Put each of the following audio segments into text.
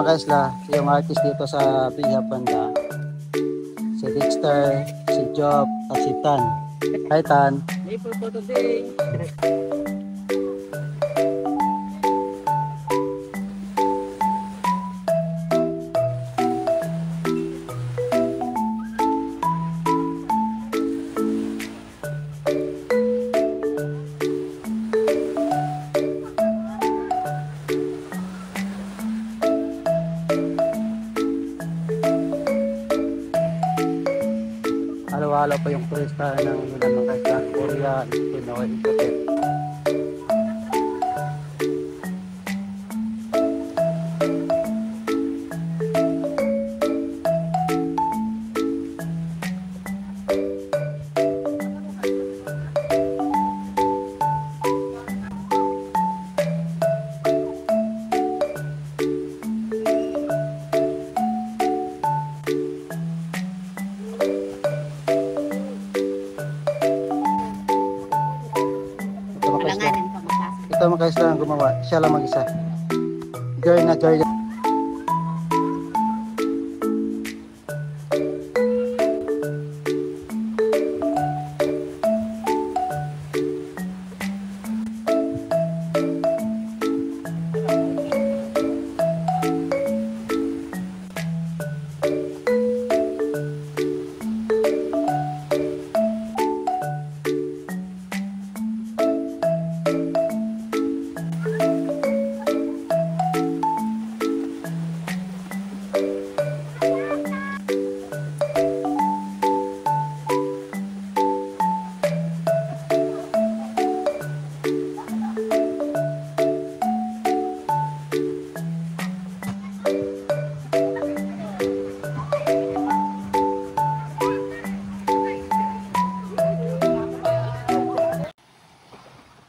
kaisla, yung artist dito sa Villa Banda. Si Dexter, si Job, at si Tan. Hi Tan. Hey for today. Halo-halo pa yung turista ng mga kaisla. Korean, Pinoy, Puti. Ito mga kaisla ang gumawa. Siya lang mag-isa. Girl na girl.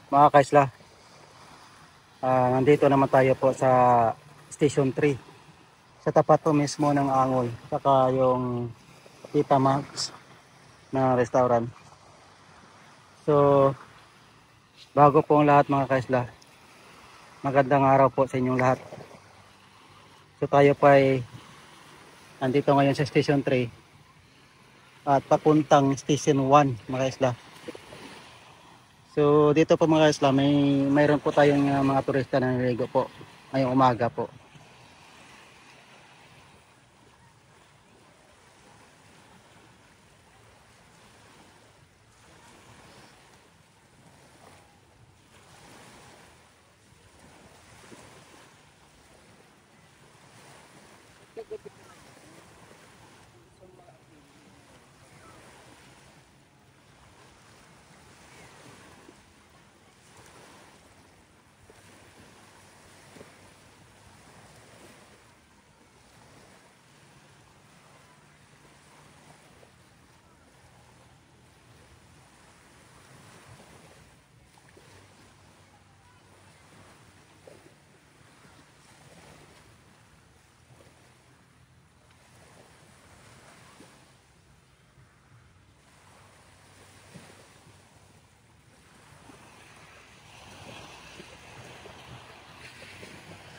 Mga kaisla, nandito naman tayo po sa Station 3. Sa tapat po mismo ng Angol. Saka yung Tita Max na restaurant. So, bago po ang lahat mga kaisla, magandang araw po sa inyong lahat. So tayo po ay nandito ngayon sa Station 3 at papuntang Station 1 mga kaisla. So dito po mga kaisla, mayroon po tayong mga turista na naliligo po ngayong umaga po.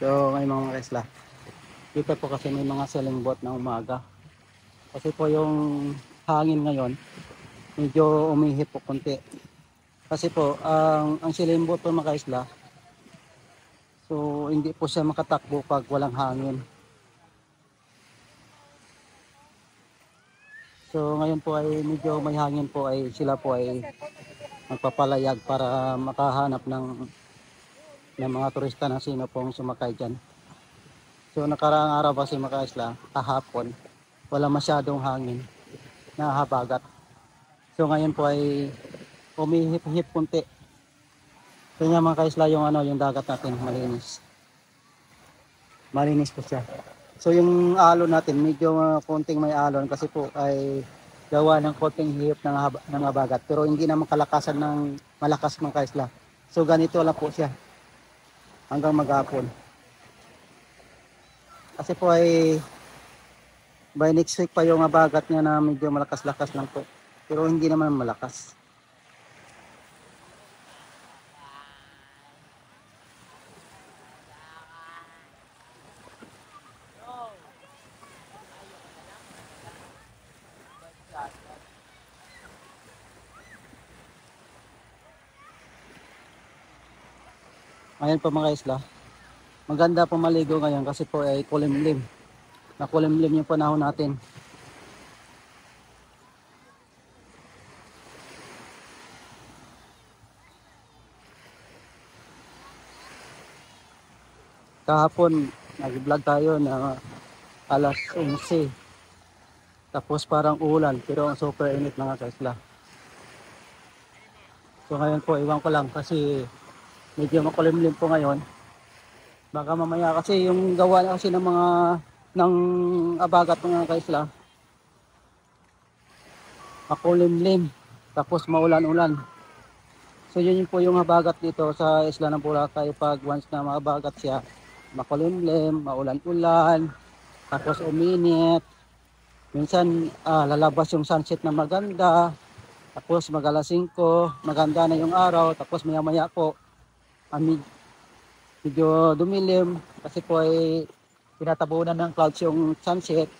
So ngayon mga kaisla, dito po kasi may mga sailing boat na umaga. Kasi po yung hangin ngayon, medyo umihip po konti. Kasi po, ang sailing boat po mga kaisla, so hindi po siya makatakbo pag walang hangin. So ngayon po ay medyo may hangin po, ay sila po ay magpapalayag para makahanap ng mga turista na sino pong sumakay dyan. So nakaraang araw kasi mga kaisla, kahapon, wala masyadong hangin na habagat. So ngayon po ay umihip-hip kunti. So nga mga kaisla, yung dagat natin malinis. Malinis po siya. So yung alon natin medyo konting may alon kasi po ay gawa ng konting hihip ng habagat. Pero hindi naman kalakasan ng malakas mga kaisla. So ganito lang po siya hanggang maghapon. Kasi po ay by next week pa yung habagat niya na medyo malakas-lakas lang po. Pero hindi naman malakas. Ngayon po mga isla, maganda po maligo ngayon kasi po ay kulimlim. Nakulimlim yung panahon natin. Kahapon, nag-vlog tayo na alas 11. Tapos parang ulan, pero ang super init mga kaisla. So ngayon po, iwan ko lang kasi medyo makulimlim po ngayon. Baka mamaya kasi yung gawa na kasi ng mga ng abagat mga kaisla, makulimlim, tapos maulan-ulan. So yun po yung habagat dito sa isla ng Boracay. Pag once na mabagat siya, makulimlim, maulan-ulan, tapos uminit. Minsan lalabas yung sunset na maganda, tapos mag-alas 5, maganda na yung araw, tapos maya-maya po medyo dumilim kasi po ay tinatabunan ng clouds yung sunset.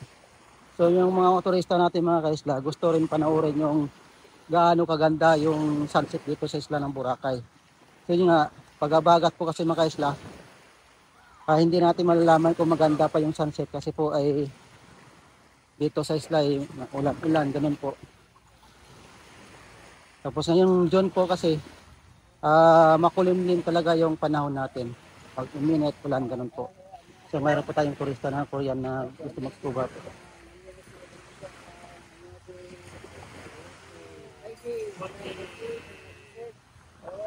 So yung mga turista natin mga kaisla, gusto rin panoorin yung gaano kaganda yung sunset dito sa isla ng Boracay. So yun nga, pag-abagat po kasi mga kaisla, hindi natin malalaman kung maganda pa yung sunset kasi po ay dito sa isla ay ulan-ulan, ganun po. Tapos ngayong June po kasi makulimlim talaga yung panahon natin. Pag uminit, ulan, ganun po. So mayroon po tayong turista na Korean na gusto mag-scuba.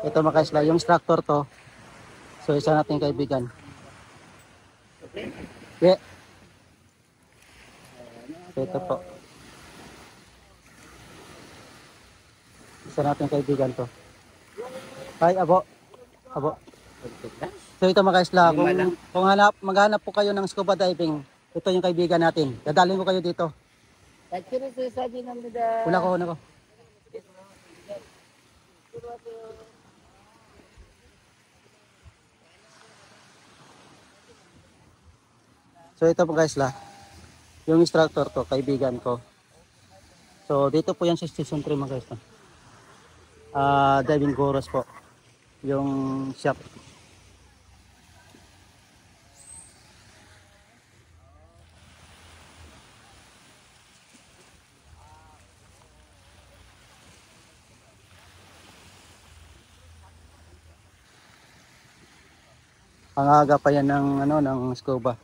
Ito mga kaisla, yung instructor to. So isa nating kaibigan. Yeah. So ito po. Isa nating kaibigan to. Ay, abo. Abo. So ito mga kaisla, kung maghanap po kayo ng scuba diving, ito yung kaibigan natin. Dadalhin ko kayo dito. Una ko. So ito po guys yung instructor to, kaibigan ko. So dito po yan sa Station 3 mga guys. Diving Goros po. Yung shop. Ang aga pa yan ng scuba.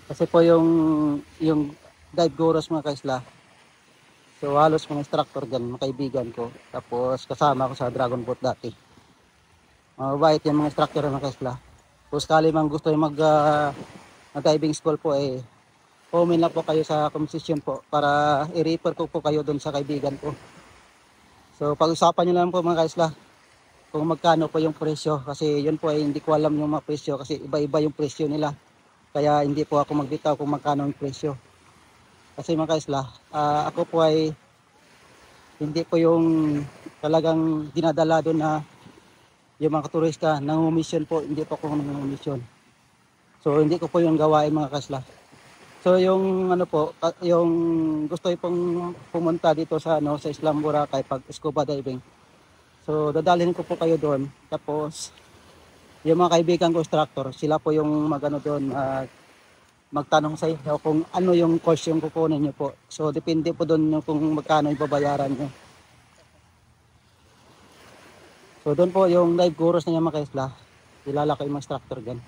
Kasi po yung dive Goros mga kaisla. So halos mga instructor dyan, mga kaibigan ko. Tapos kasama ko sa Dragon Boat dati. Mabait yung mga instructor mga kaisla. Kung sakali mang gusto yung mag-diving school po comment lang po kayo sa comment section po para i-refer ko po kayo doon sa kaibigan ko. So pag-usapan nyo lang po mga kaisla kung magkano po yung presyo kasi yun po ay hindi ko alam yung mga presyo kasi iba-iba yung presyo nila. Kaya hindi po ako magbitaw kung magkano yung presyo. Kasi mga kaisla, ako po ay hindi po yung talagang dinadala doon na yung mga turista nangungumisyon po, hindi po ako nangungumisyon. So hindi ko po yung gawain mga kaisla. So yung yung gusto pong pumunta dito sa sa Islang Boracay pag scuba diving. So dadalhin ko po kayo doon. Tapos yung mga kaibigan ko instructor, sila po yung doon magtanong sa inyo kung ano yung course yung kukunin niyo po. So depende po doon kung magkano yung babayaran niyo. So doon po yung dive Goros na yung mga kaisla. Kilala ko yung mga instructor diyan.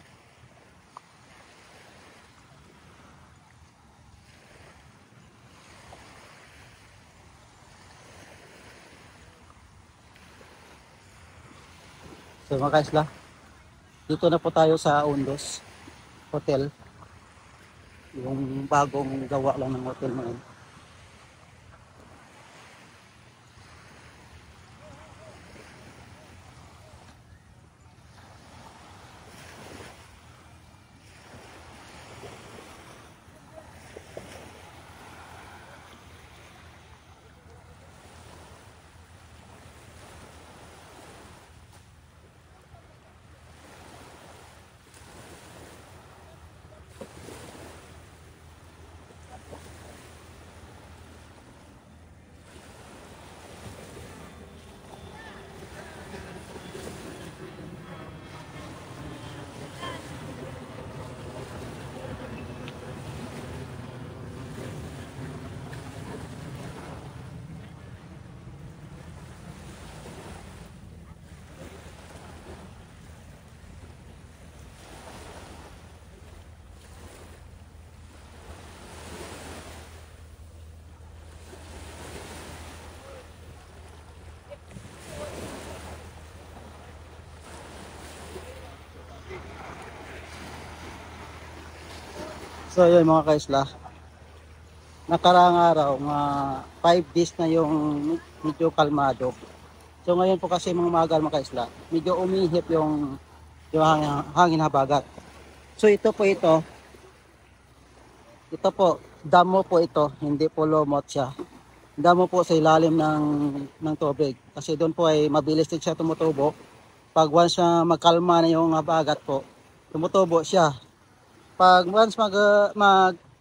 So mga kaisla, dito na po tayo sa Undos Hotel. Yung bagong gawa lang ng hotel ngayon. So yun mga kaisla, nakaraang araw, mga 5 days na yung medyo kalmado. So ngayon po kasi mga magal mga kaisla, medyo umihip yung hangin habagat. So ito po, damo po ito, hindi po lumot siya. Damo po sa ilalim ng tubig. Kasi doon po ay mabilis din siya tumutubo. Pag once na magkalma na yung habagat po, tumutubo siya. Pag once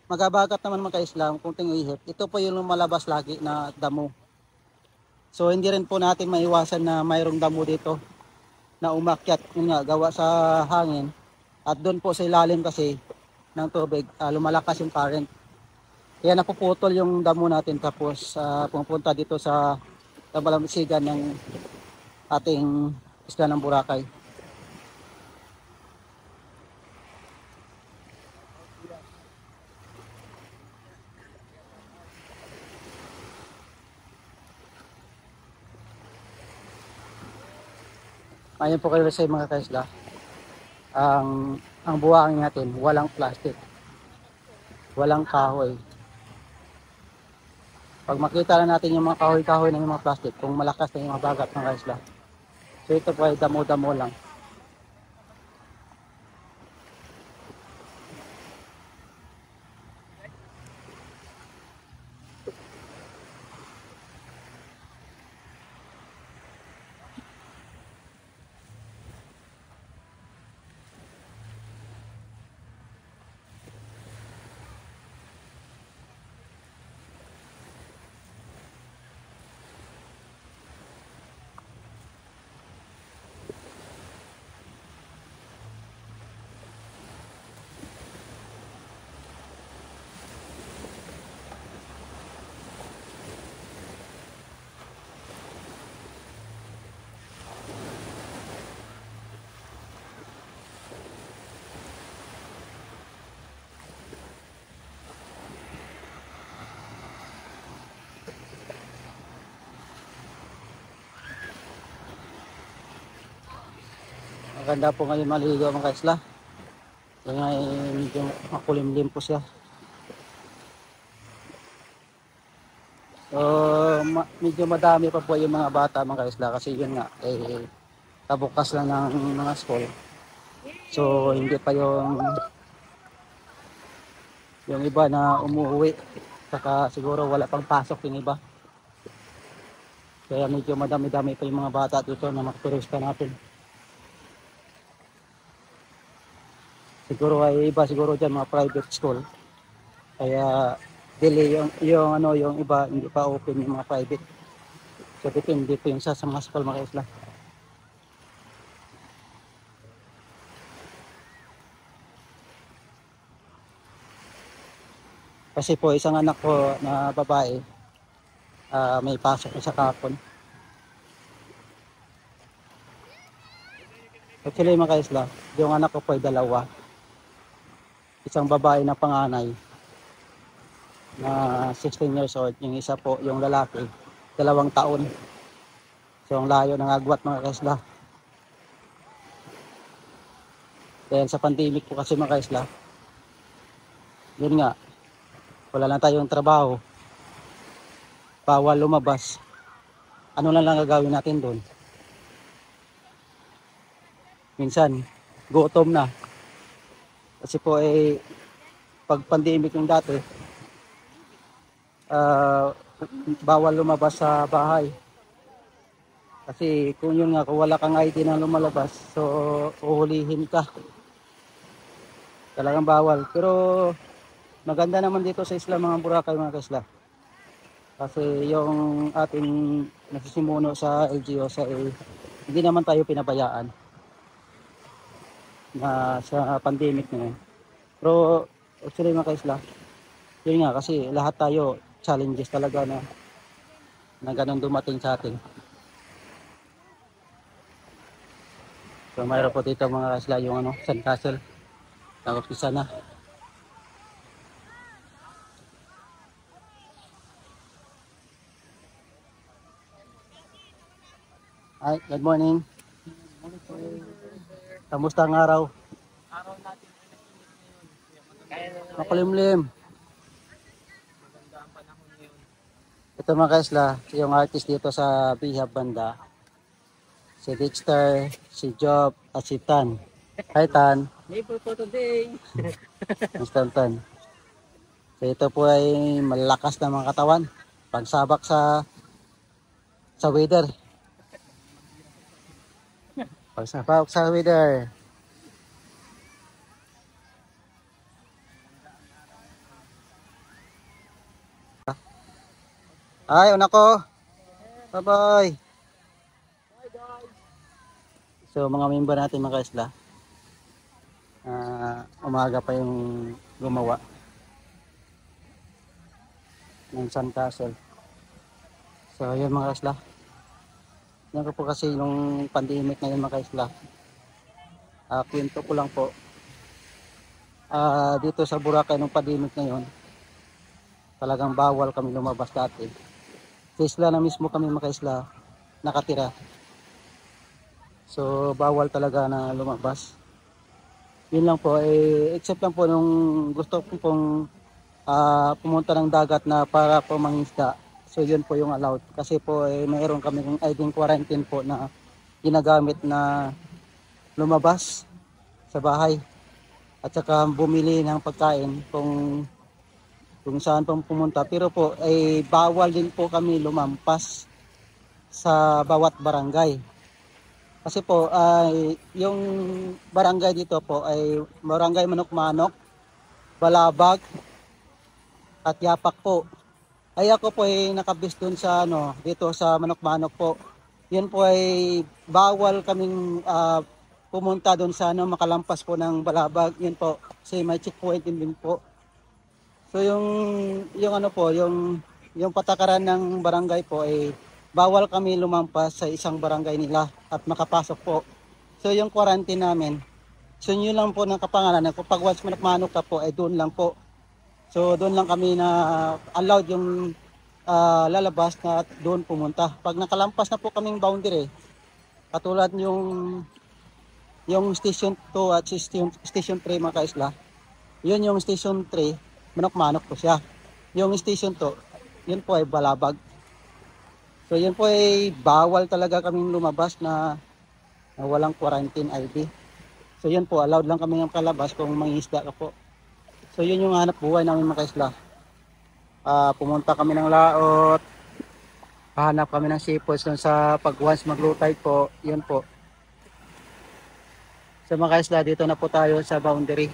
magabagat naman mga ka-Islam, kung tingihip, ito po yung lumalabas lagi na damo. So hindi rin po natin maiwasan na mayroong damo dito na umakyat, yun nga, gawa sa hangin. At doon po sa ilalim kasi ng tubig, lumalakas yung current. Kaya napuputol yung damo natin tapos pupunta dito sa kabalamsigan ng ating isla ng Boracay. Ayun po kayo sa mga kaisla. Ang buhangin natin, walang plastic, walang kahoy. Pag makita na natin yung mga kahoy-kahoy ng mga plastic, kung malakas na yung mga bagat ng kaisla. So ito po ay damo-damo lang. Maganda po ngayon maligo mga kaisla. Kaya ay medyo makulimlim po siya. So medyo madami pa po yung mga bata mga kaisla kasi yun nga kabukas lang ng mga school. So hindi pa yung iba na umuwi. Saka siguro wala pang pasok yung iba. Kaya medyo madami-dami pa yung mga bata dito na mga turista natin. Siguro ay iba siguro dyan mga private school. Kaya delay yung iba hindi pa open yung mga private. So depende po yung sa mga school mga isla. Kasi po isang anak ko na babae may pasok sa kapon. Actually mga isla, yung anak ko po ay dalawa. Isang babae na panganay na 16 years old. Yung isa po, yung lalaki, 2 taon. So ang layo ng agwat mga kaisla. Dahil sa pandemic po kasi mga kaisla, yun nga, wala na tayong trabaho, bawal lumabas. Ano na lang gagawin natin doon? Minsan, gutom na. Kasi po pag pandemic yung dati, bawal lumabas sa bahay. Kasi kung yun nga, kung wala kang ID na lumalabas, so uhulihin ka. Talagang bawal. Pero maganda naman dito sa isla mga Boracay mga kaisla. Kasi yung ating nasisimuno sa LGU hindi naman tayo pinabayaan na sa pandemic na yun. Pero actually mga kaisla, yun nga kasi lahat tayo challenges talaga na ganun dumating sa atin. So mayroon po dito mga kaisla yung Sandcastle. Nag-umpisa na. Hi, good morning. Kamusta ang araw? Araw natin ay nainit ngayon. Kaya Makulimlim. Ito mga kaisla, yung artist dito sa Bihab banda. Si Dexter, si Job, at si Tan. Hi Tan. Neighbor for today. Mr. Tan. So ito po ay malakas na mga katawan. Pagsabak sa weather. Pagsabak sa weather. Ay, una ko. Bye-bye. So mga member natin mga kaisla. Umaga pa yung gumawa ng sandcastle. So yun mga kaisla. Yan ko po kasi yung pandemic ngayon mga kaisla. Kwento ko lang po. Dito sa Boracay nung pandemic ngayon, talagang bawal kami lumabas dati. Sa isla na mismo kami mga kaisla nakatira. So bawal talaga na lumabas. Yun lang po, except lang po nung gusto ko pong pumunta ng dagat na para po mangisda. So yun po yung allowed. Kasi po mayroon kami ng ID quarantine po na ginagamit na lumabas sa bahay. At saka bumili ng pagkain kung saan pong pumunta. Pero po ay bawal din po kami lumampas sa bawat barangay. Kasi po ay yung barangay dito po ay Barangay Manok-Manok, Balabag at Yapak po. Ay ako po ay nakabis dun sa dito sa Manok-Manok po. Yun po ay bawal kaming pumunta doon sa makalampas po ng Balabag. Yun po kasi may checkpoint din po. So yung yung patakaran ng barangay po ay bawal kami lumampas sa isang barangay nila at makapasok po. So yung quarantine namin, so yun lang po ng kapangalan. Kapag once manok-manok ka po ay doon lang po. So doon lang kami na allowed yung lalabas na doon pumunta. Pag nakalampas na po kaming boundary, katulad yung station 2 at station 3 mga kaisla, yun yung station 3, manok-manok po siya. Yung station 2, yun po ay Balabag. So yun po ay bawal talaga kaming lumabas na walang quarantine ID. So yun po, allowed lang kami ng kalabas kung mangisda ka po. So yun yung hanap buhay namin mga kaisla. Pumunta kami ng laot, hanap kami ng seafoods dun sa pag once mag-low tide po, yun po. So mga kaisla, dito na po tayo sa boundary.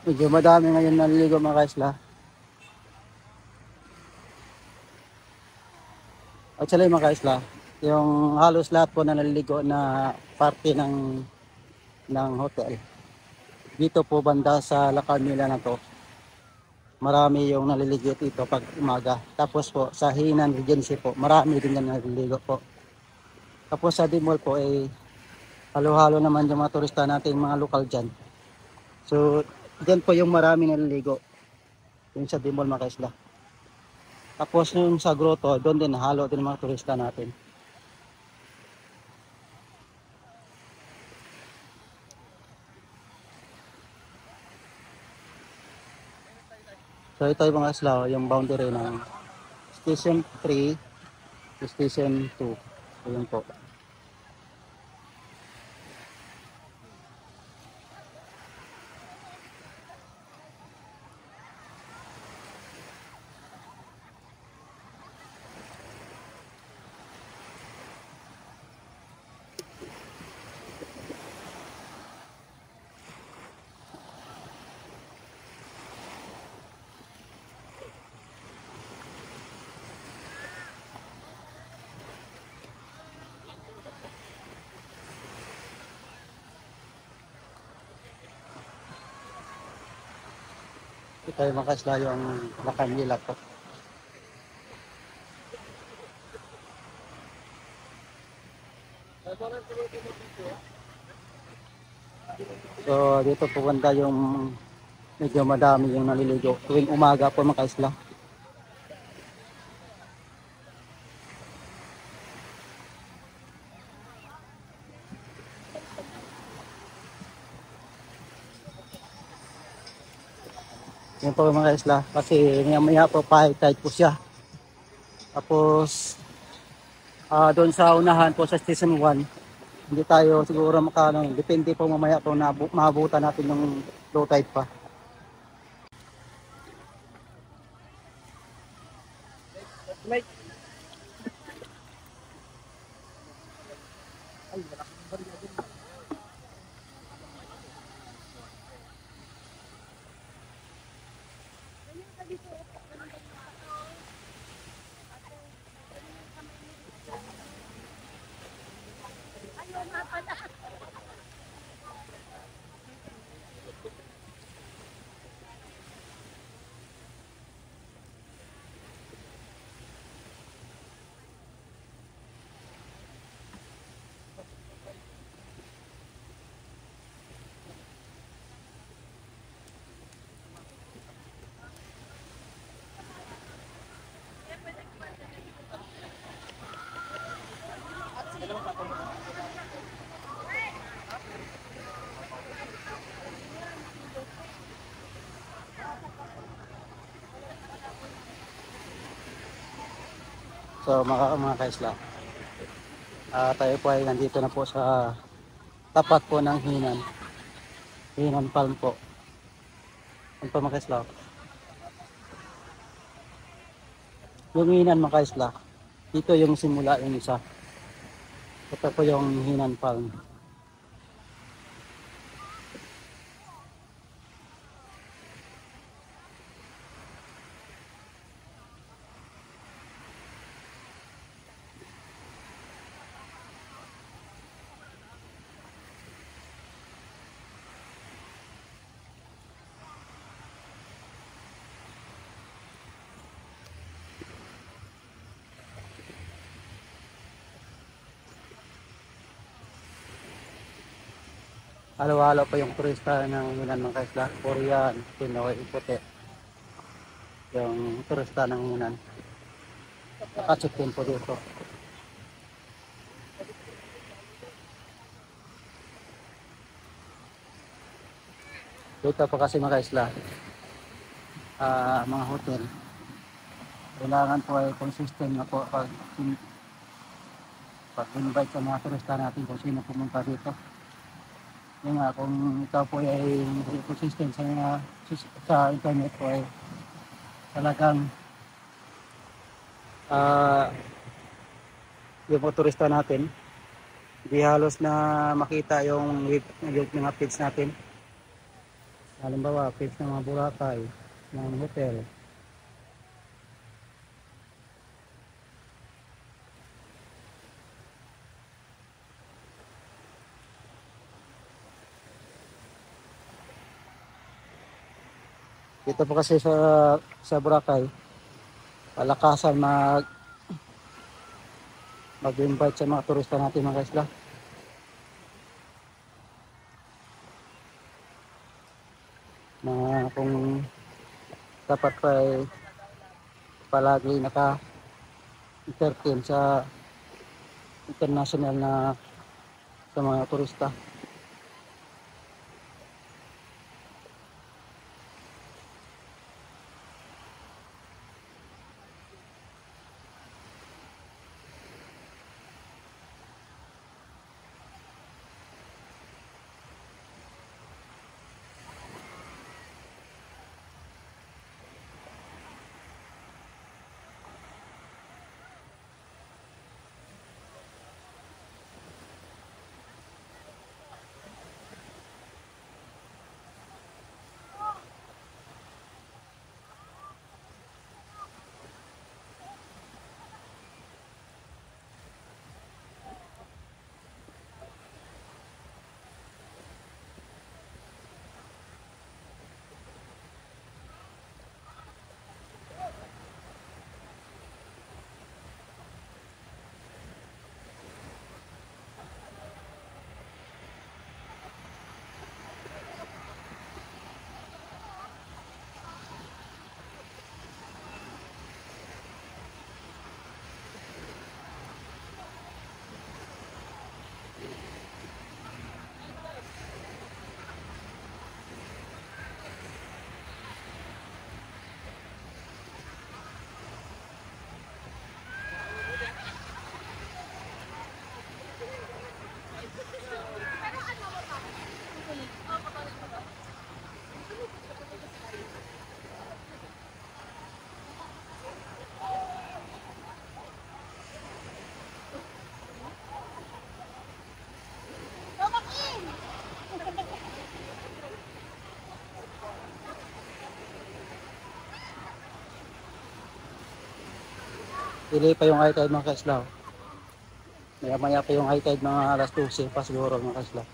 Medyo madami ngayon naliligo mga kaisla. Actually mga kaisla, yung halos lahat po na naliligo na parte ng hotel. Dito po banda sa La Carmela na to, marami yung naliligo dito pag umaga. Tapos po sa Hinan Regency po, marami din na naliligo po. Tapos sa Dimol po ay halo-halo naman yung mga turista natin, mga lokal dyan. So dyan po yung marami naliligo, yung sa Dimol mga kaisla. Tapos yung sa Grotto, doon din halo din mga turista natin. So ito yung mga isla, yung boundary ng Station 3 to Station 2. Ayun po. Ito yung mga isla yung nakanila po. So dito po banda yung medyo madami yung naliligo tuwing umaga po mga isla. Yan po mga isla kasi maya po pa tide po siya. Tapos doon sa unahan po sa station 1, hindi tayo siguro makano, depende po mamaya kung maabutan natin yung low tide pa. So mga kaisla, tayo po ay nandito na po sa tapat po ng Hinan Palm po. Yan po mga kaisla. Yung Hinan mga kaisla, dito yung simula yung isa. Ito po yung Hinan Palm. Halo-halo pa yung turista ng Hinan mga kaisla. Korean, Pinoy, puti. Yung turista ng Hinan. Nakacheck-in po dito. Dito po kasi mga kaisla, mga hotel, kailangan po ay consistent na po pag-invite sa mga turista natin kung sino pumunta dito. Yung nga, kung ikaw po ay consistent sa internet po ay talagang yung mga turista natin, hindi halos na makita yung mga page natin. Halimbawa, page ng mga Boracay, ng hotel. Dito po kasi sa Boracay, palakasan mag-invite sa mga turista natin mga kaisla. Na kung dapat pa ay palagi naka-entertain sa international na sa mga turista. Pili pa yung high tide mga kaislaw. Maya maya pa yung high tide mga alas 12 pa siguro mga kaislaw.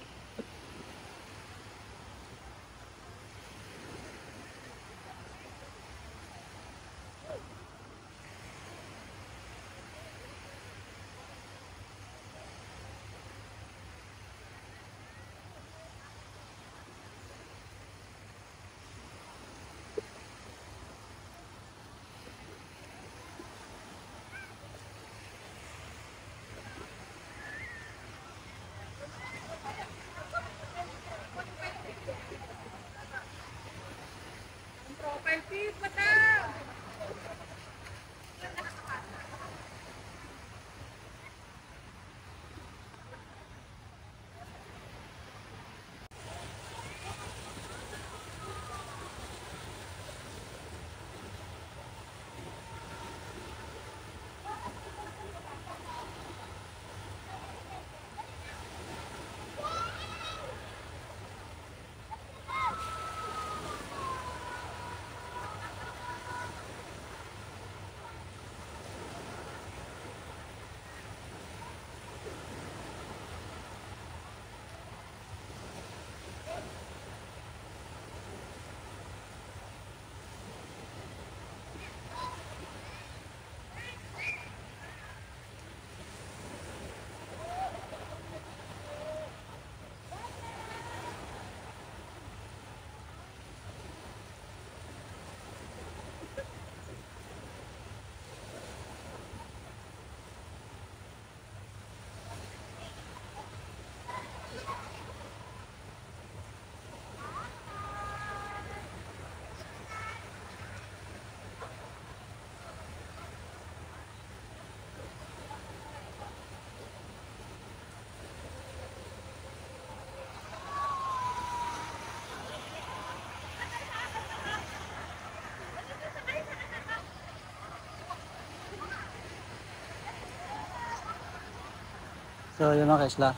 So yun mga kaisla,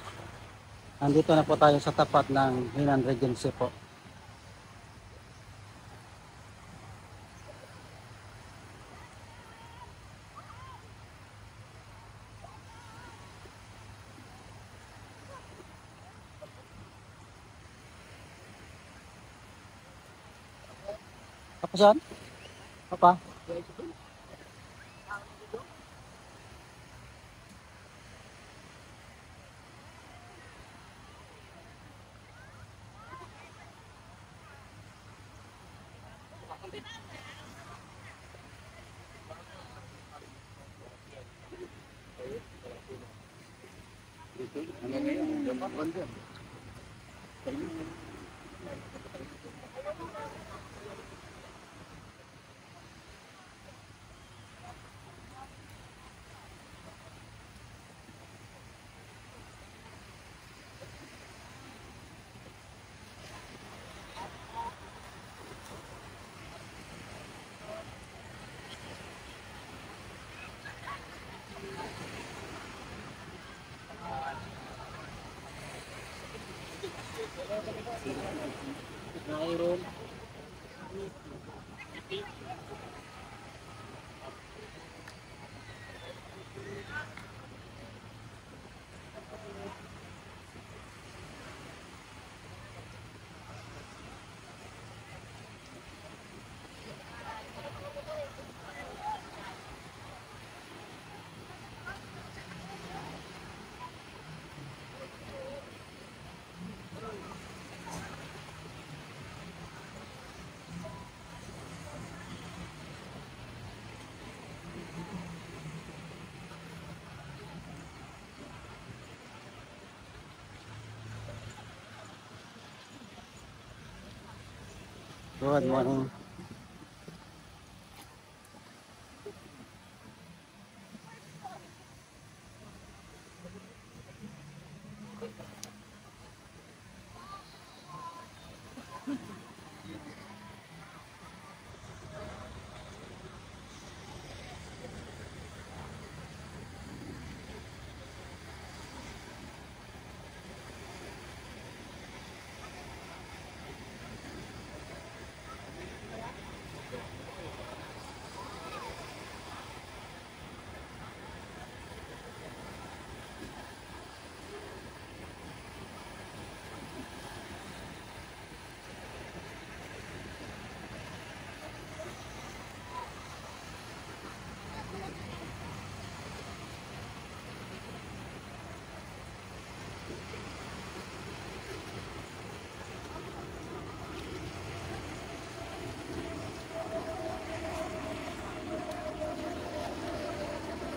nandito na po tayo sa tapat ng Hinan Regency po. Apa saan? Apa? Mayroon. Good morning.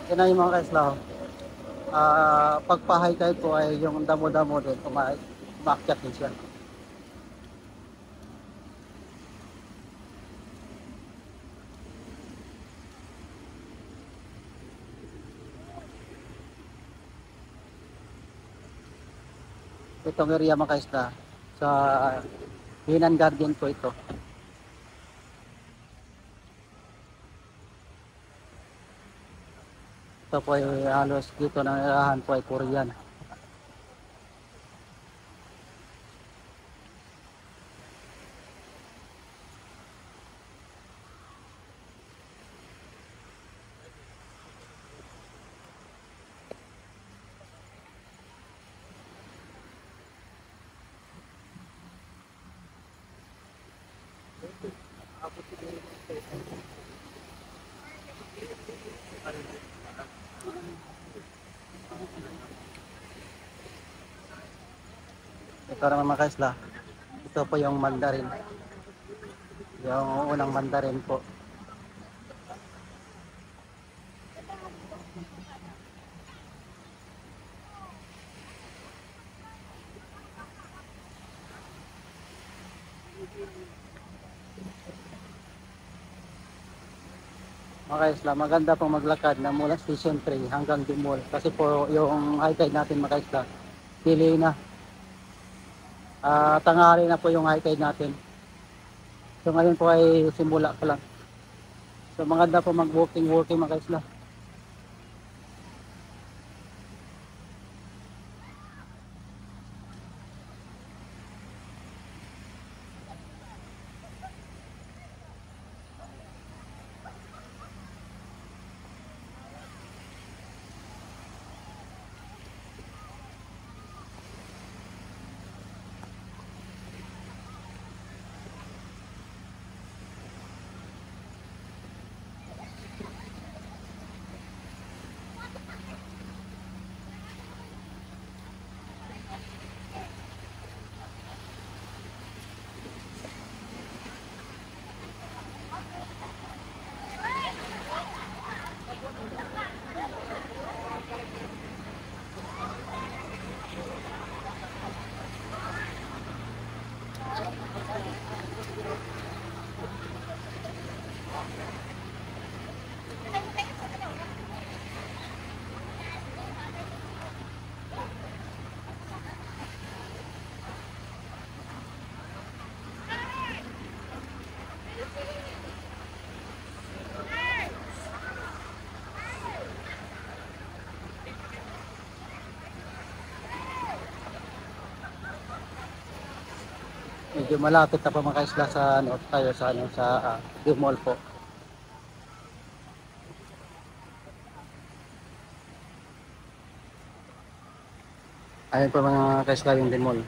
Yan na yung mga kaisla. Pagpa-high tide po ay yung damo-damo din, umakyat din siya. Itong area mga kaisla, sa Hinan Garden po ito. Ito po ay halos dito ng irahan po ay Korean. Ito naman mga kaisla, ito po yung Mandarin. Yung unang Mandarin po. Mga kaisla, maganda pong maglakad na mula Station 3 hanggang Dimol. Kasi po yung high tide natin mga kaisla, pili na. Tanghali na po yung high tide natin. So ngayon po ay simula pa lang. So maganda po mag-walking mga kaisla. Medyo malapit na po mga kaisla sa ano tayo sa ano sa Dimol po. Ayun po mga kaisla yung Dimol.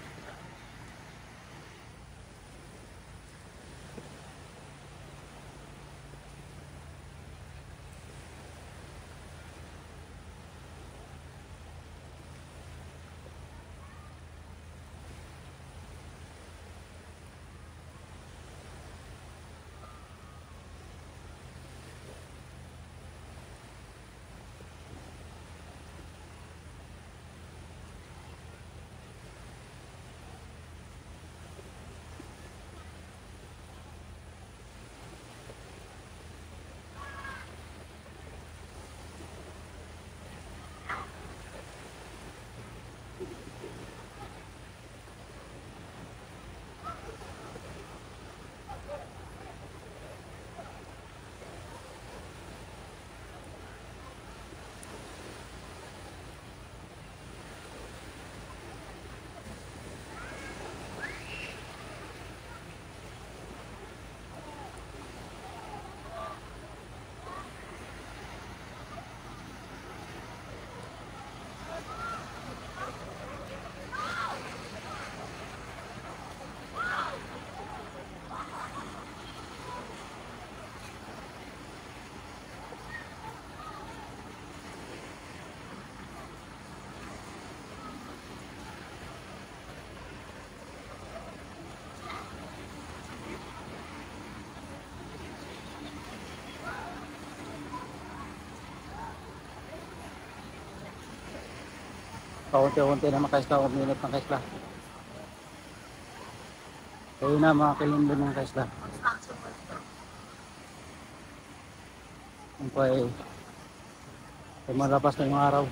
Paunti-unti na mga kaisla, uminit mga kaisla. Ayun na mga kilimbing mga kaisla. Yung po ay lumalabas na yung araw.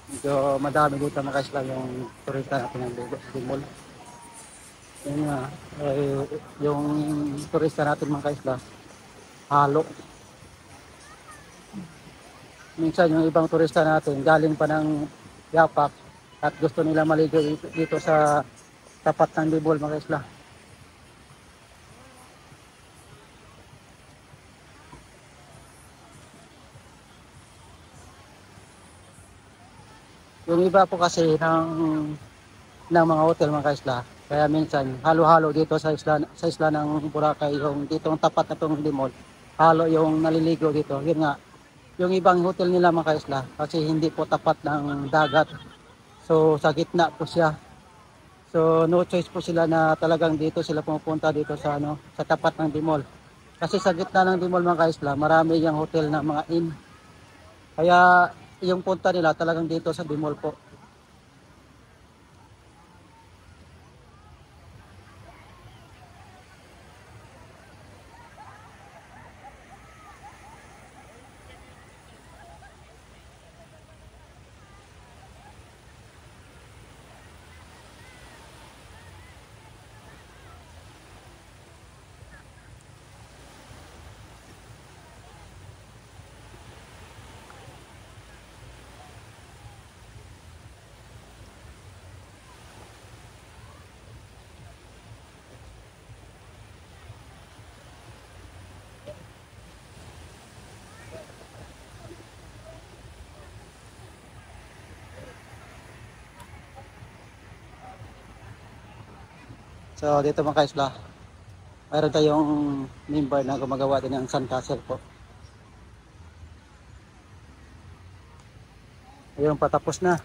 Medyo madami dito mga kaisla yung turista natin ng Bimol. Yun nga, yung turista natin mga kaisla, halo. Minsan yung ibang turista natin galing pa ng Yapak at gusto nila maligo dito sa tapat ng Bimol mga kaisla. Yung iba po kasi ng mga hotel mga kaisla, kaya minsan halo-halo dito sa isla ng Boracay, yung dito tapat na tong Bimol, halo yung naliligo dito. Yun nga, yung ibang hotel nila mga kaisla kasi hindi po tapat ng dagat, so sa gitna po siya, so no choice po sila na talagang dito sila pumupunta dito sa sa tapat ng Bimol, kasi sa gitna ng Bimol mga kaisla marami yung hotel na mga inn, kaya yung punta nila talagang dito sa Bimol po. So dito mga kaisla, mayroon tayong member na gumagawa din ng sandcastle po. Ayun, patapos na.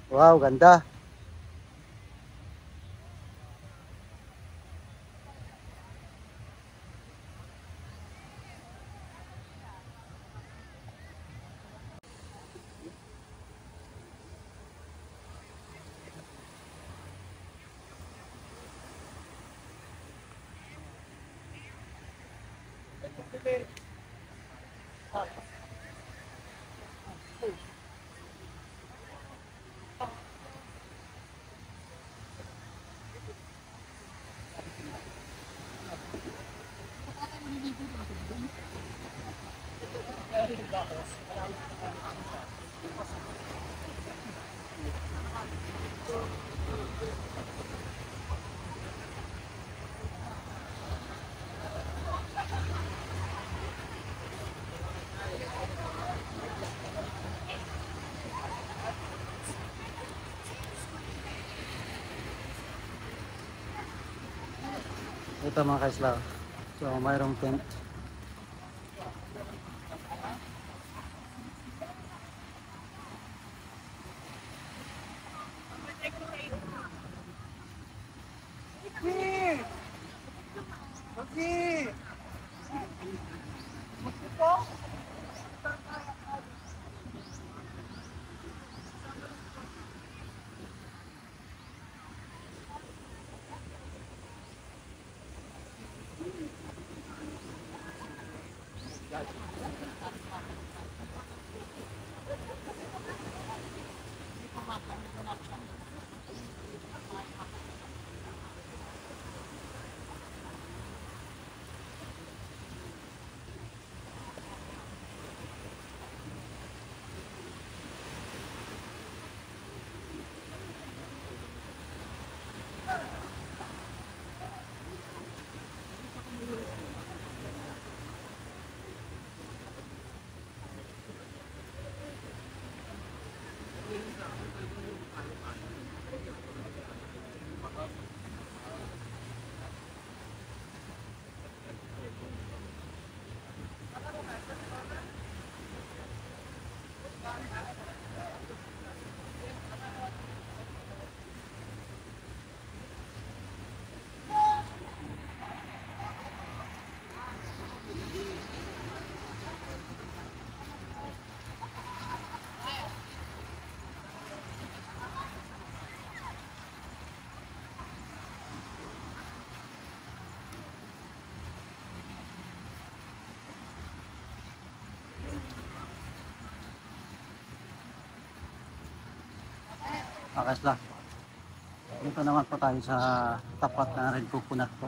Wow, ganda. Ito mga kaisla. So mayroong tent. Akasla. Dito naman po tayo sa tapat na red coconut po.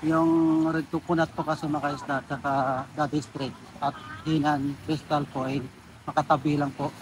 Yung red coconut po kasi mga kaisda, tsaka Daddy Street at Hinan Crystal po ay makatabi lang po.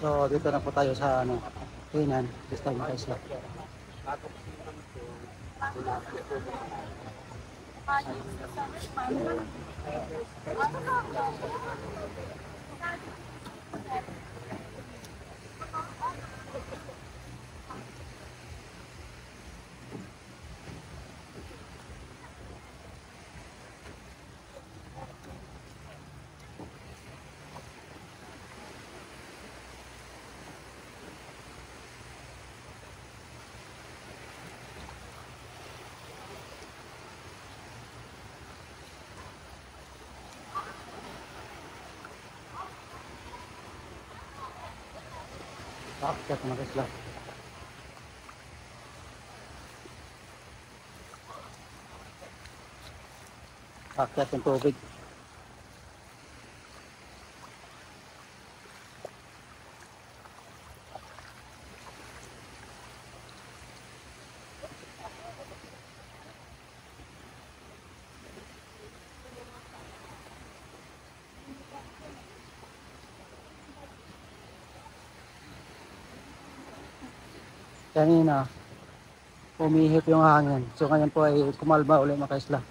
So dito na po tayo sa Hinan Crystal mga kaisda. Akyat mga kaisda. Akyat yung tubig. Kanina umihip yung hangin. So ngayon po ay kumalma ulit mga kaisda.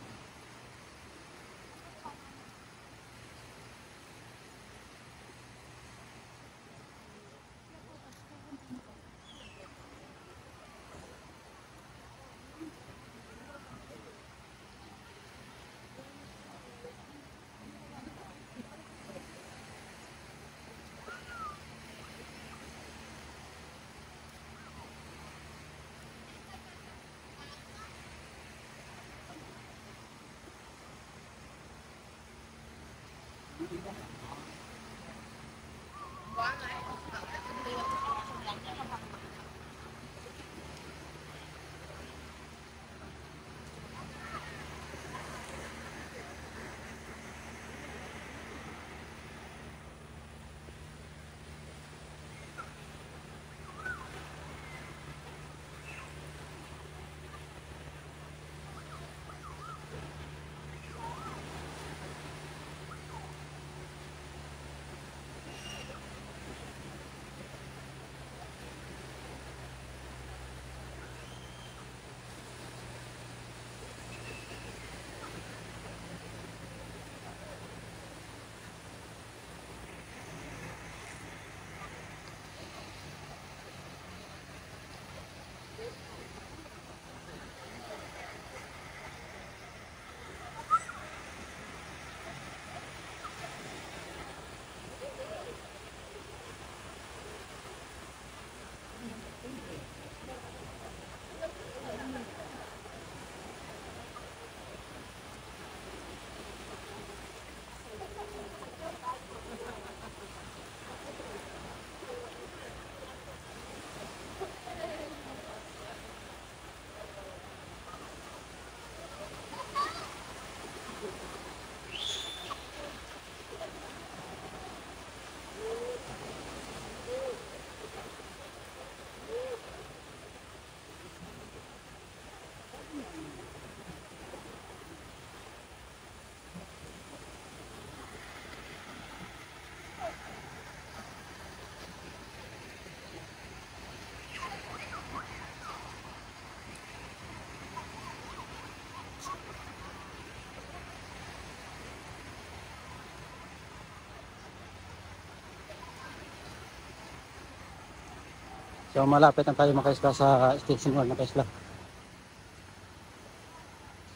So malapit na tayo mga kaisla sa station 1 mga kaisla.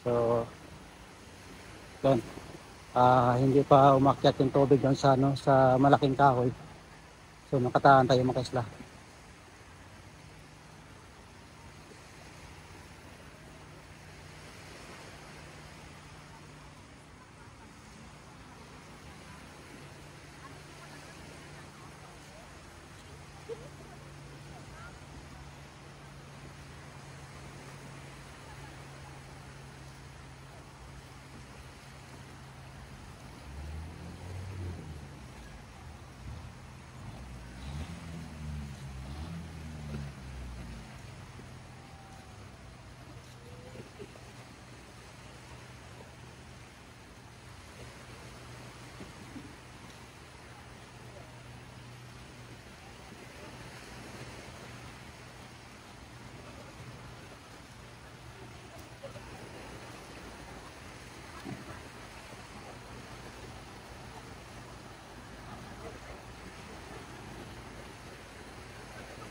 So yun. Hindi pa umakyat yung tubig doon sa, ano, sa malaking kahoy. So nakataan tayo mga kaisla.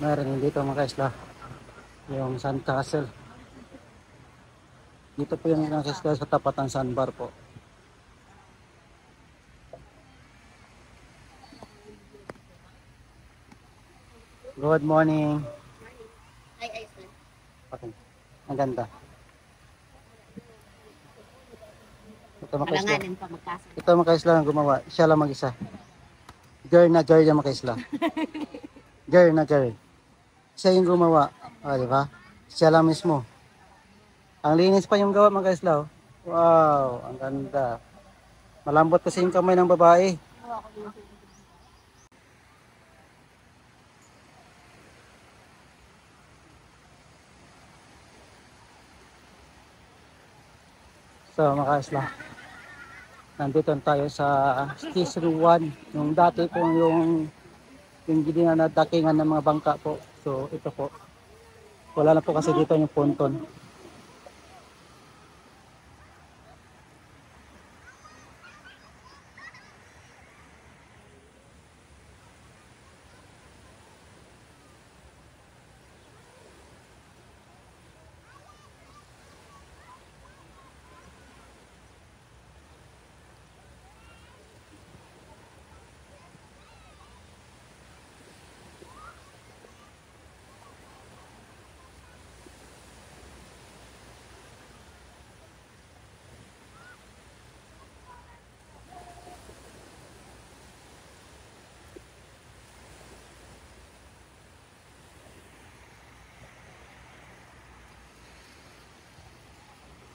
Meron din dito mga kaisla, yung Sand Castle. Dito po yung mga kaisla sa tapat ng sandbar po. Good morning. Ay, sir. Okay. Ang ganda. Ito mga kaisla. Malanganin pa magkasa. Ito mga kaisla ang gumawa. Siya lang mag-isa. Girl na girl yung mga kaisla. Girl na girl. Siya yung gumawa. Di ba? Siya lang mismo. Ang linis pa yung gawa mga kaisla. Oh. Wow, ang ganda. Malambot kasi yung kamay ng babae. So mga kaisla, nandito tayo sa Station 1. Yung dati po yung ginanadakingan ng mga bangka po. So ito po. Wala na po kasi dito yung ponton.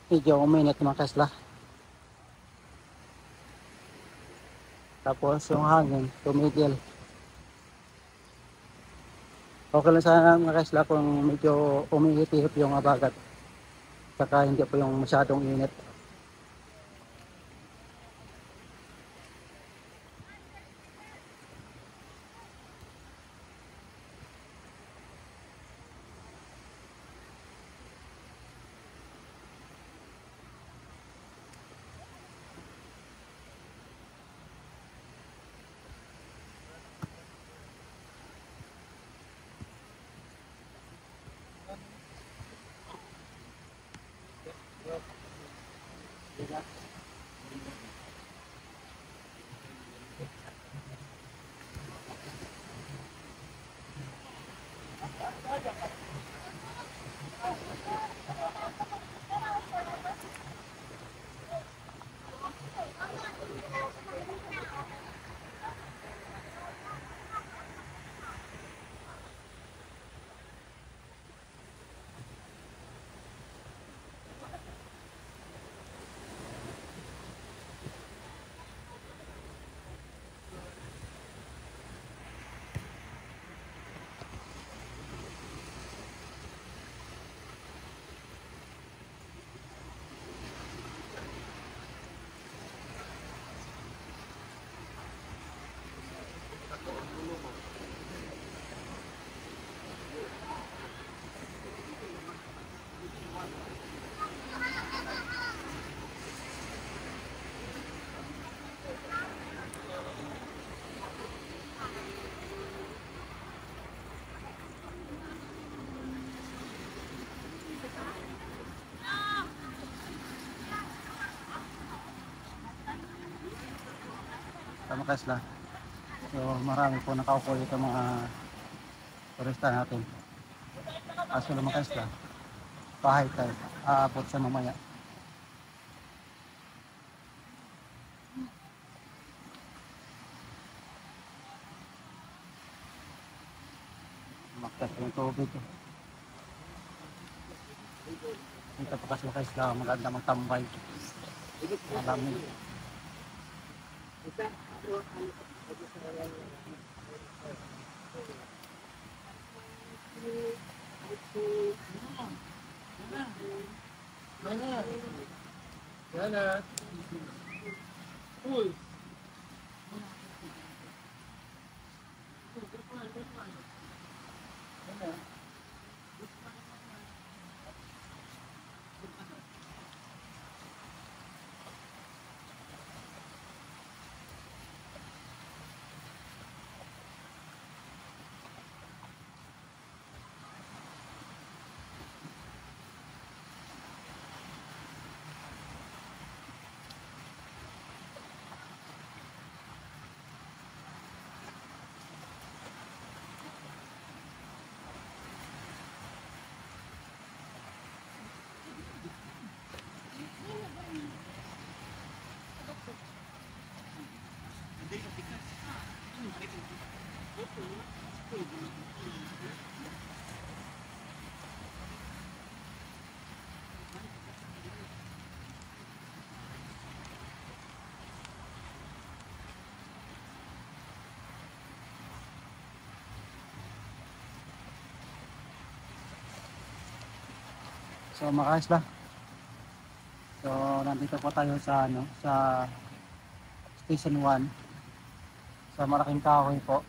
Medyo uminit mga kaisla. Tapos yung hangin, tumigil. Okay lang sana mga kaisla kung medyo umihip-ihip yung abagat. Saka hindi po yung masyadong init. mga kaisla. So marami po nakaupo dito mga turista natin. Kaso lang mga kaisla, bahay tayo, aabot sa mamaya. Maktas yung tubig. Dito pa kasi mga kaisla, maganda magtambay. Malamig. So mga kaisla, so nandito po tayo sa sa Station 1 sa Malaking Kahoy po.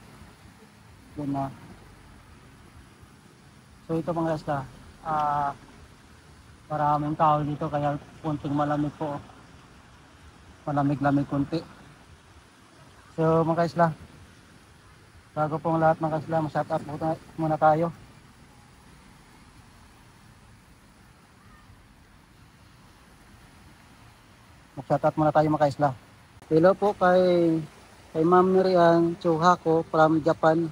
Yun na. So ito mga kaisla, maraming kahoy dito kaya kunting malamig po. Malamig-lamig kunti. So mga kaisla, bago pong lahat mga kaisla, mag-shout out muna tayo. Mag-shout out muna tayo mga kaisla. Hello po kay Ma'am Miriam Chuhako from Japan.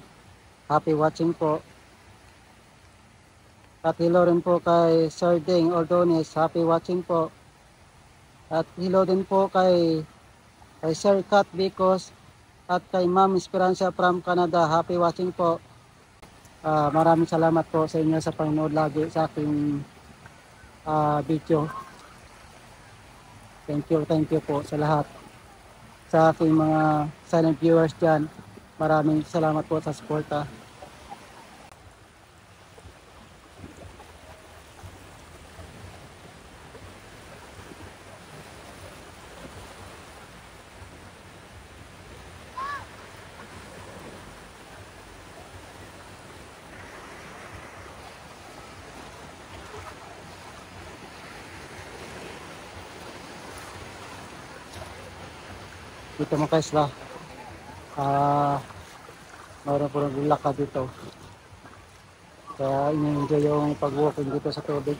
Happy watching po. At hello rin po kay Sir Ding Ordones. Happy watching po. At hello din po kay Sir Kat Bicos at kay Ma'am Esperanza from Canada. Happy watching po. Maraming salamat po sa inyo sa panonood lagi sa aking video. Thank you po sa lahat. Sa aking mga silent viewers dyan, maraming salamat po sa suporta. Dito mga kaisla, mayroon po ng lakad dito. Kaya ini-enjoy yung pag-walking dito sa tubig.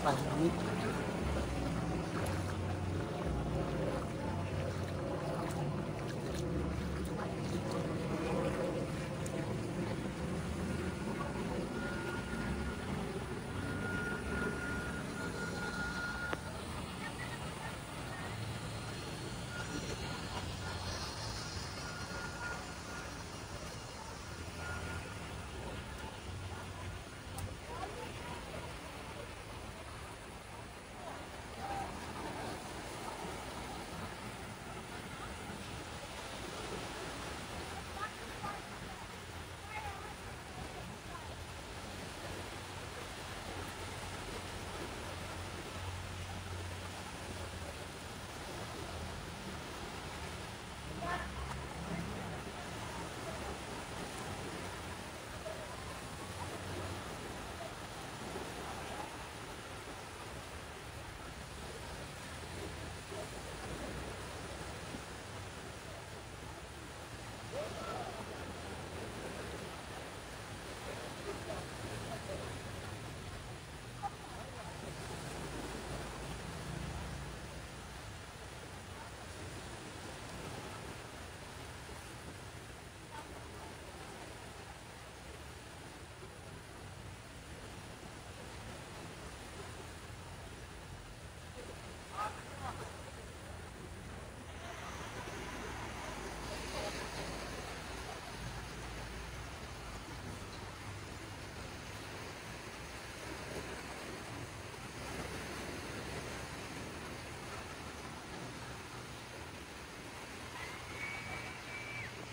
Pahingit.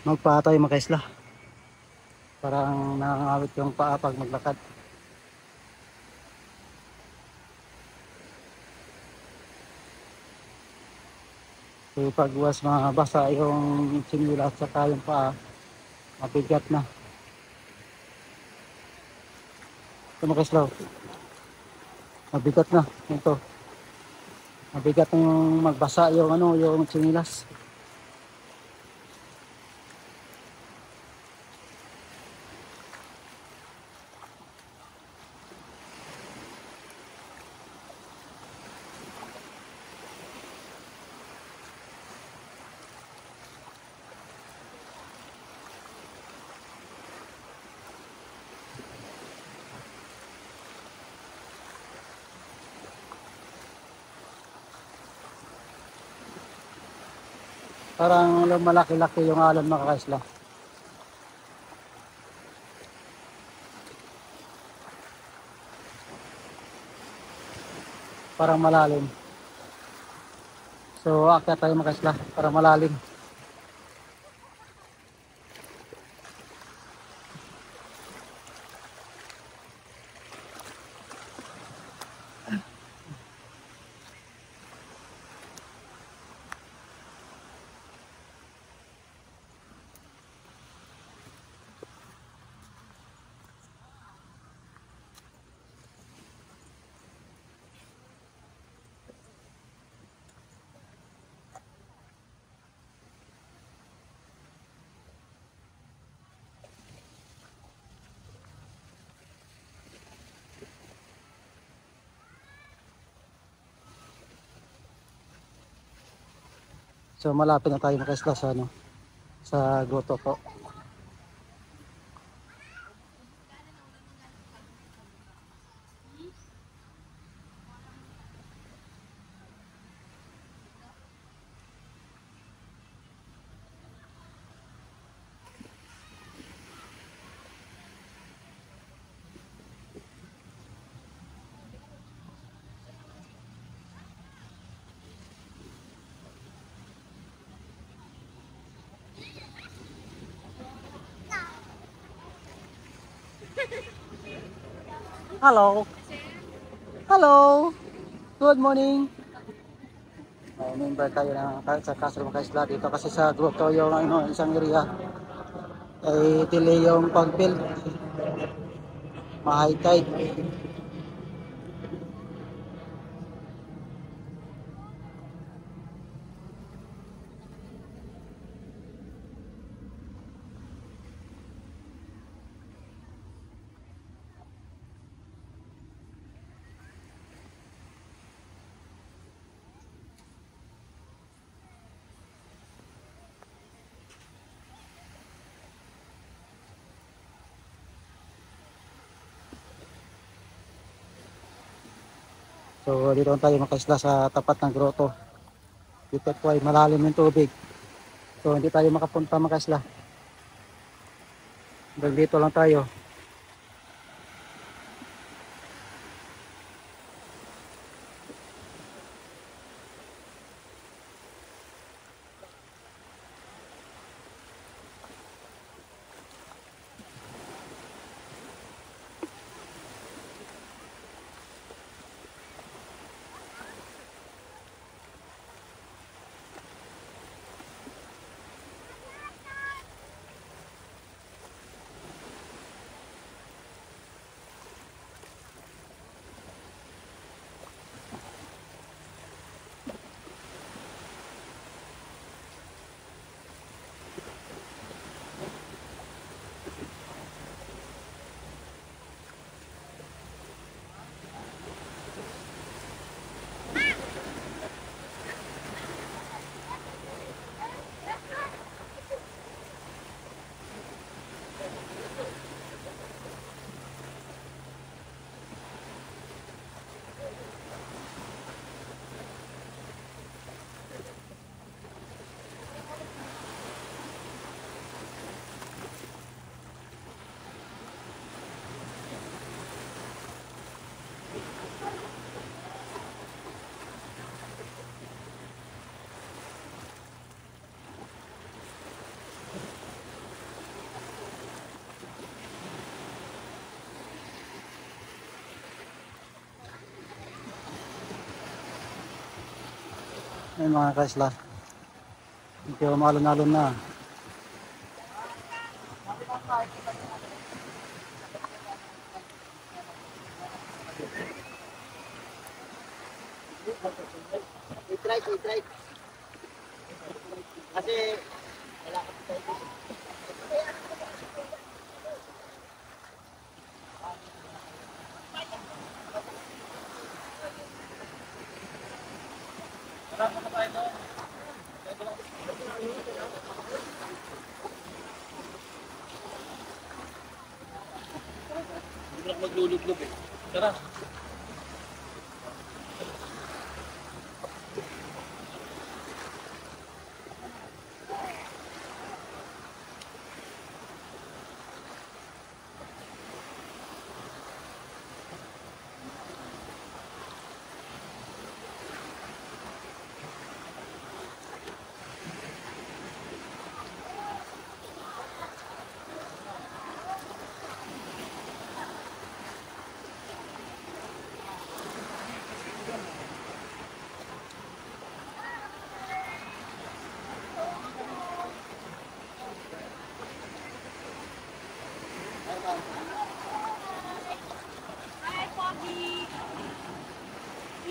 Magpaa tayo mga kaisla. Parang nakangawit yung paa pag maglakad. So pag was mabasa yung sinula at saka yung paa, mabigat na. Ito mga kaisla, mabigat na. Ito. Mabigat na yung magbasa yung ano, yung sinilas. Parang malaki-laki yung alon mga kaisla. Parang malalim. So akyat tayo mga kaisla, parang malalim. So malapit na tayo mga kaisla sa ano, sa grotto po. Hello. Hello. Good morning. Member tayo sa Castro mga kaisla dito kasi sa grotto yung ano, isang area ay delay yung pag-build. Ma-high tide. So dito tayo makaisla sa tapat ng grotto. Dito po ay malalim yung tubig. So hindi tayo makapunta makaisla. Dito lang tayo. Ay mga kaisla. Medyo malon-alon na. I-try. Kasi maglulublob eh. Tara.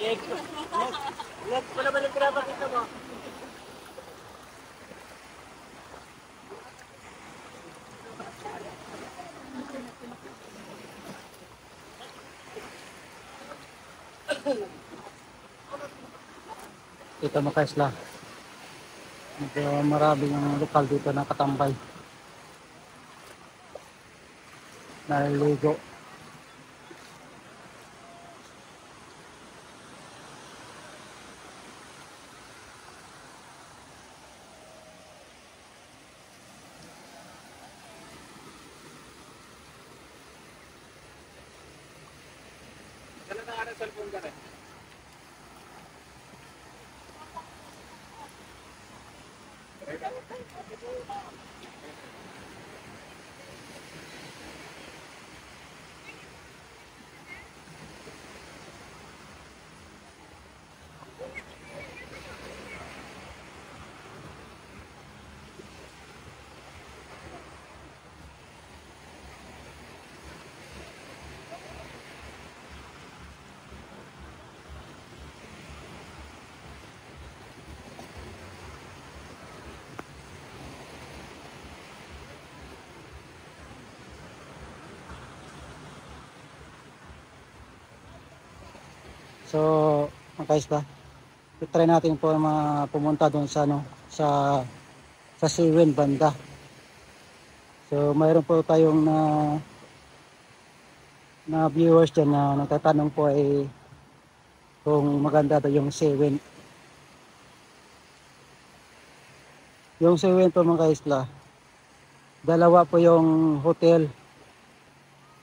Next pa naman ang pinapakita mo. Dito mga kaisla. Medyo maraming yung lokal dito na katambay. Naliligo. Kailan na ang cellphone ka rin? So, mga kaisla, try natin po pumunta doon sa sa Siwen banda. So, mayroon po tayong na viewers dyan na nagtatanong po ay kung maganda daw yung Seven. Yung Seven po mga kaisla, dalawa po yung hotel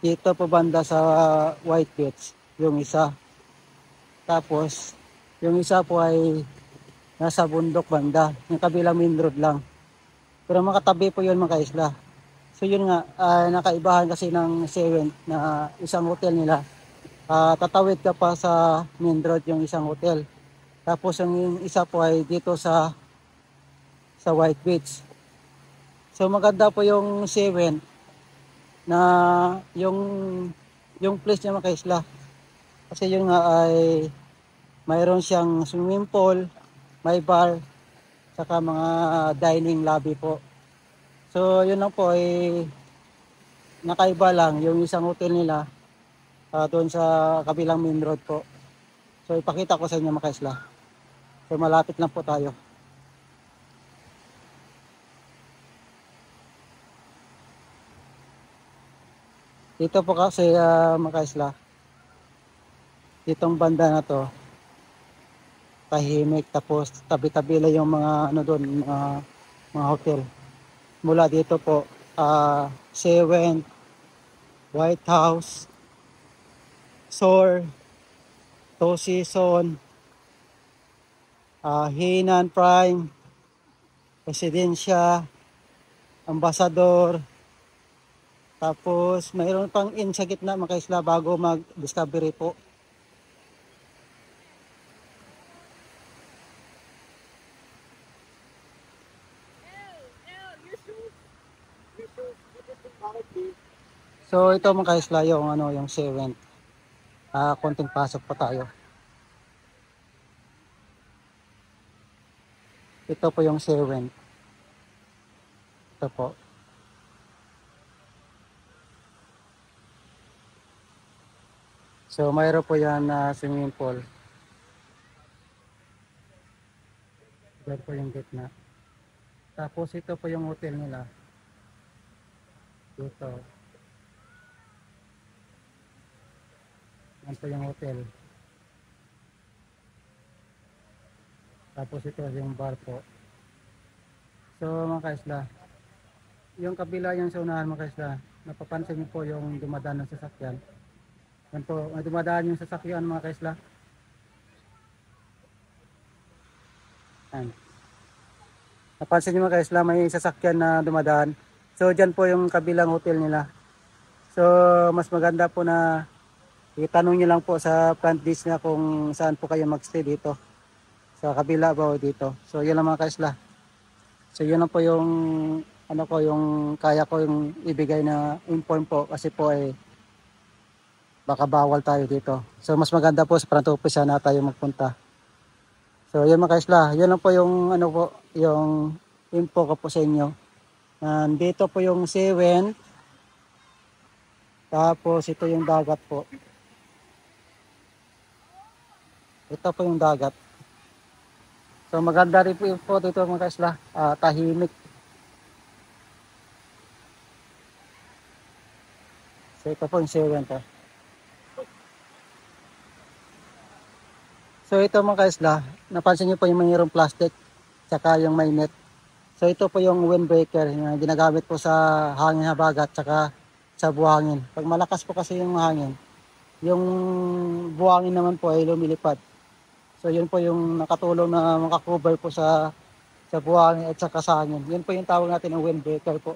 dito po banda sa White Beach, yung isa. Tapos yung isa po ay nasa bundok banda, yung kabilang main road lang. Pero makatabi po yun mga kaisla. So yun nga, nakaibahan kasi ng Seven na isang hotel nila. Tatawid ka pa sa main road yung isang hotel. Tapos yung isa po ay dito sa White Beach. So maganda po yung Seven na yung place niya mga kaisla. Kasi yun nga ay mayroon siyang swimming pool, may bar, saka mga dining lobby po. So yun lang po ay nakaiba lang yung isang hotel nila doon sa kabilang main road po. So ipakita ko sa inyo mga kaisla. So malapit lang po tayo. Dito po kasi mga kaisla, ditong banda na to, tahimik, tapos tabi-tabi lang yung mga ano doon, mga hotel. Mula dito po, Seven, White House, Soar, Two Seasons, Hinan Prime, Residencia, Ambassador, tapos mayroon pang inn sa gitna mga kaisla bago mag-discovery po. So ito mga kaisla yung yung Seven. Konting pasok pa tayo. Ito po yung Seven. Ito po. So mayroon po yan na swimming pool. Diyan po yung gitna. Tapos ito po yung hotel nila. Dito. Yan po yung hotel. Tapos ito yung bar po. So mga kaisla, yung kabila yung sa unahan mga kaisla, napapansin niyo po yung dumadaan ng sasakyan. Yan po, may dumadaan yung sasakyan mga kaisla. Yan. Napansin niyo mga kaisla, may sasakyan na dumadaan. So dyan po yung kabilang hotel nila. So mas maganda po na itanong niyo lang po sa front desk na kung saan po kayo magstay dito. Sa kabila ba o dito. So yun lang mga kaisla. So yun lang po yung yung kaya ko yung ibigay na inform po kasi po ay baka bawal tayo dito. So mas maganda po sa front office na tayo magpunta. So yun mga kaisla, yun lang po yung yung info ko po sa inyo. Nandito po yung Seven. Tapos ito yung dagat po. Ito po yung dagat. So maganda rin po dito mga kaisla, tahimik. So ito po yung Seven po. So ito mga kaisla, napansin niyo po yung mayroong plastic tsaka yung may net. So ito po yung windbreaker na ginagamit po sa hangin habagat tsaka sa buhangin. Pag malakas po kasi yung hangin, yung buhangin naman po ay lumilipad. So yun po yung nakatulong na makakover po sa buhangin at saka sa hangin. Yun po yung tawag natin ng windbreaker po.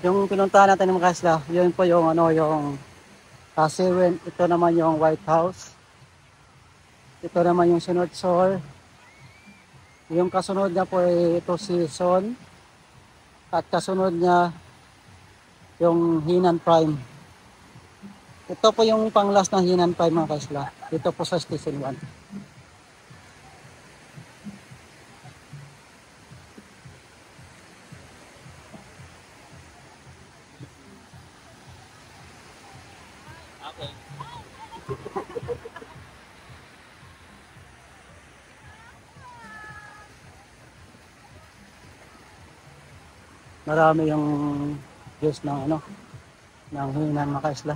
Yung pinuntahan natin ng mga isla, yun po yung ano, yung Seven. Ito naman yung White House. Ito naman yung Sunod Shore. Yung kasunod niya po ay ito si Son. At kasunod niya yung Hinan Prime. Ito po yung panglas ng Hinan Prime mga kaisla. Dito po sa Station 1. Okay. Marami yung views ng ano, ng Hinan mga kaisla.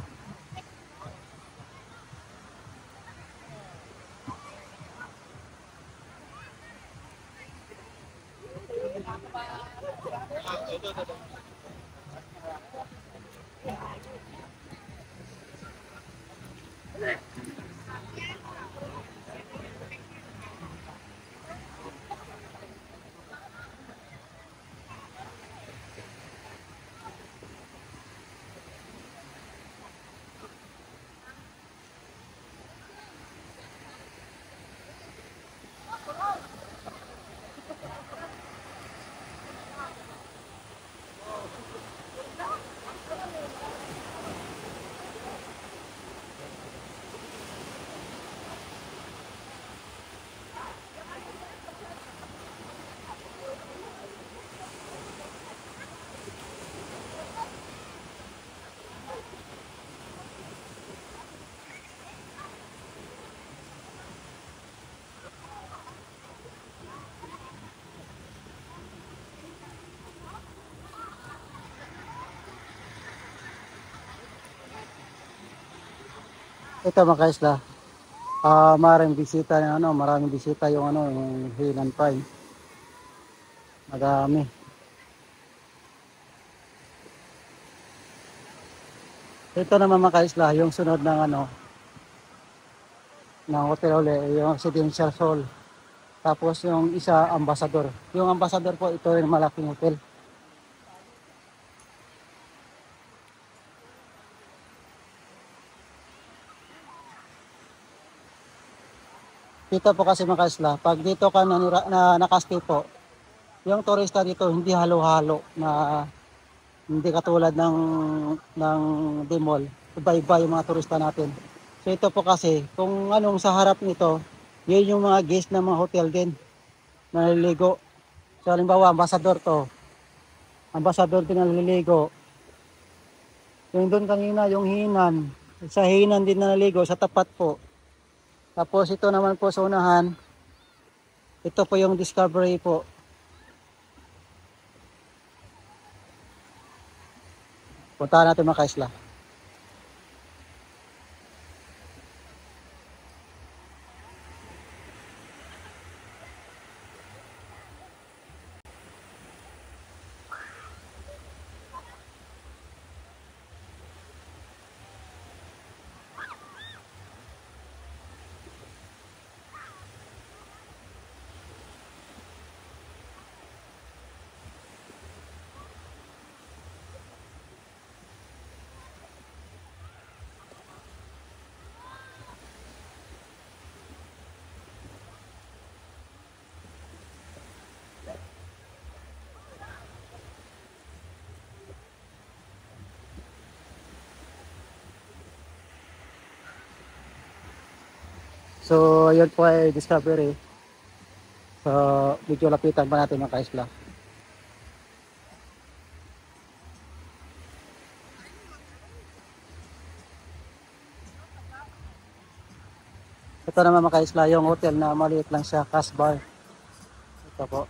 Ito mga kaisla, maraming bisita yung ano, yung Hinan Prime. Madami. Ito naman mga kaisla, yung sunod ng ano, ng hotel uli, yung Residential Sol. Tapos yung isa, Ambassador. Yung Ambassador po, ito yung malaking hotel. Dito po kasi mga kaisla, pag dito ka nakastay po, yung turista dito hindi halo-halo na hindi katulad ng Dimol. Iba-iba yung mga turista natin. So ito po kasi, kung anong sa harap nito, yun yung mga guest ng mga hotel din na naliligo. So halimbawa, Ambassador to. Ambassador din naliligo. Yung doon kanina, yung Hinan. Sa Hinan din na naliligo, sa tapat po. Tapos ito naman po sa unahan, ito po yung Discovery po. Puntahan natin mga kaisla. So, yun po ay Discovery. So, medyo lapitan pa natin mga kaisla. Ito naman mga kaisla, yung hotel na maliit lang siya, Casbar. Ito po.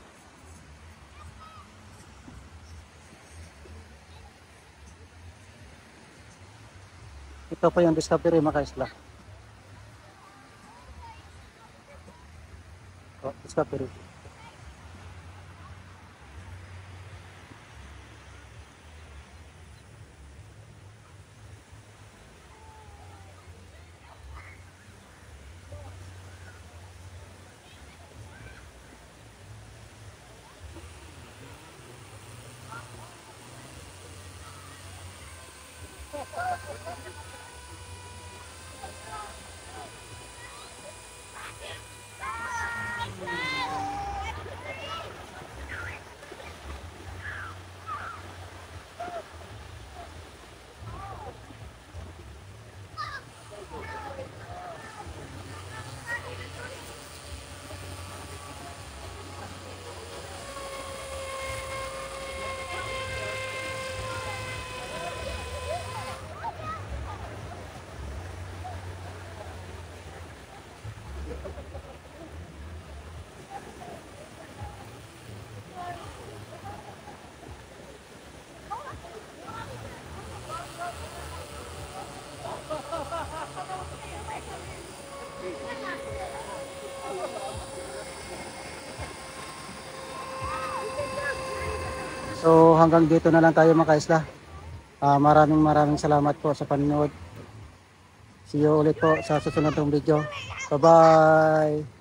Ito po yung Discovery mga kaisla. Oh, Discovery. So hanggang dito na lang tayo mga kaisla. Maraming salamat po sa panonood. See you ulit po sa susunod ng video. Bye bye!